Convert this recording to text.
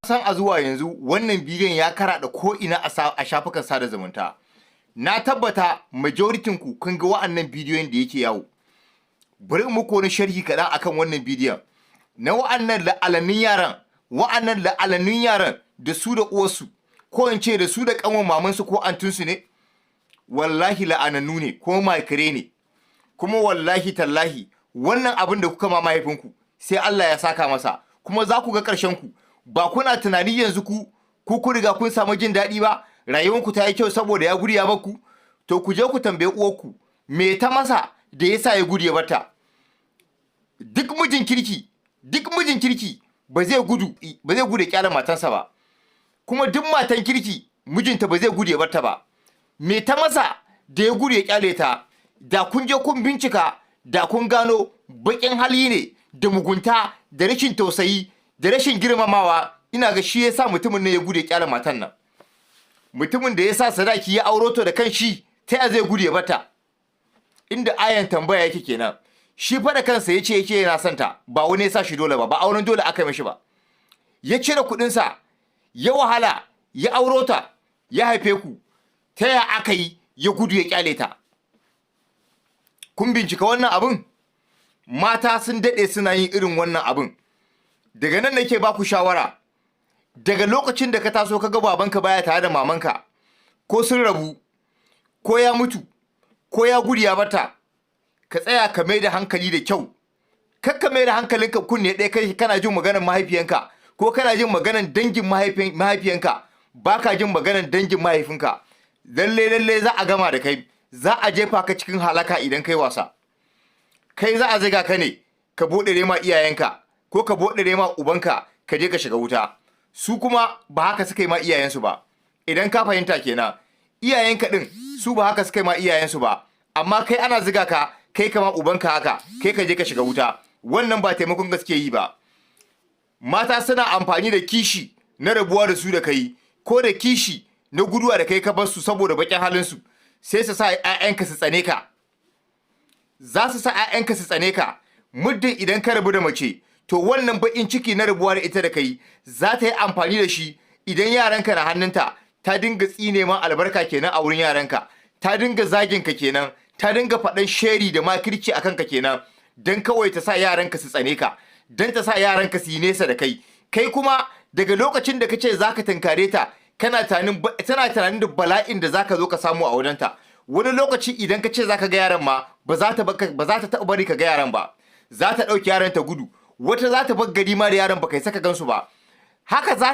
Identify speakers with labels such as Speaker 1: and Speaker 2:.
Speaker 1: san a zuwa yanzu wannan bidiyon ya karaɗa ko ina a shafukan sada zumunta. Na tabbata majoritin ku kun ga wa'annan bidiyoyin da yake yawo. Bari muku wani sharhi kaɗan akan wannan bidiyon. Na wa'annan la'alannin yaran da su da uwarsu, ko in ce da su da ƙanwar mamansu ko antunsu ne, wallahi la'anannu ne ko makare ne. Kuma wallahi tallahi wannan abin da kuka ma mahaifinku sai Allah ya saka masa, kuma za ku ga ƙarshen ku. Ba kuna tunani yanzu ku riga kun samu jin daɗi ba, rayuwanku ta yi kyau saboda ya gudu ya bakku? To ku je ku tambaye uwarku me ta masa da yasa ya gudu ya barta. Duk mijin kirki ba zai gudu ya kyale matansa ba, kuma duk matan kirki mijinta ba zai gudu ya barta ba. Me ta masa da ya gudu ya kyale ta? Da kun je kun bincika, da kun gano baƙin hali ne da mugunta da rashin tausayi da rashin girmamawa. Ina ga shi yasa mutumin ne ya gudu ya kyale matan nan. Mutumin da ya sa sadaki ya auro to da kanshi, ta ya zai gudu ya bata? Inda ayan tambaya yake kenan. Shi fa da kansa yace yake yana son ta, ba wani ya sa shi dole ba auren dole aka yi mishi ba. Ya cire kuɗin sa, ya wahala, ya auro ta, ya haife ku. Ta ya aka yi ya gudu ya kyale ta? Kun bincika wannan abin? Mata sun dade suna yin irin wannan abin. Daga nan nake ba ku shawara. Daga lokacin da ka taso kaga babanka baya tare da mamanka, ko sun rabu, ko ya mutu, ko ya gudu ya bata, ka tsaya ka mai da hankali da kyau. Kar ka mai da hankalinka kunne ɗaya kai kana jin maganar mahaifiyanka, ko kana jin maganar dangin mahaifiyanka, baka jin maganar dangin mahaifinka. Lalle za a gama da kai, za a jefa ka cikin halaka idan kai wasa. Kai za a ziga ka ne ka bodare ma iyayenka, ko ka bodare ma ubanka, ka je ka shiga wuta. Su kuma ba haka suka yi ma iyayensu ba. Idan ka fahimta kenan, iyayenka din su ba haka suka yi ma iyayensu ba, amma kai ana ziga ka, kai kama ubanka haka, kai ka je ka shiga wuta. Wannan ba taimakon gaske yi ba. Mata suna amfani da kishi na rabuwa da su da kai, ko da kishi na guduwa da kai ka bar su saboda bakin halin su, sai su sa ƴaƴanka su tsane ka. Za su sa ƴaƴanka su tsane ka. Muddin idan ka rabu da mace, to wannan bakin ciki na rabuwa da ita da kai za ta yi amfani da shi idan yaranka na hannunta, ta dinga tsine ma albarka kenan a wurin yaranka, ta dinga zagin ka kenan, ta dinga faɗan sheri da makirci a kanka kenan, don kawai ta sa yaranka su tsane ka, don ta sa yaranka su yi nesa da kai. Kai kuma daga lokacin da ka ce za ka tunkare ta, tana tunanin da bala'in da za ka zo ka samu a wajenta. Wani lokaci idan ka ce za ka ga yaran ma, ba za ta taɓa bari ka ga yaran ba. Za ta ɗauki yaran ta gudu. Wata za ta bar gari ma da yaran ba kai saka gansu ba. Haka za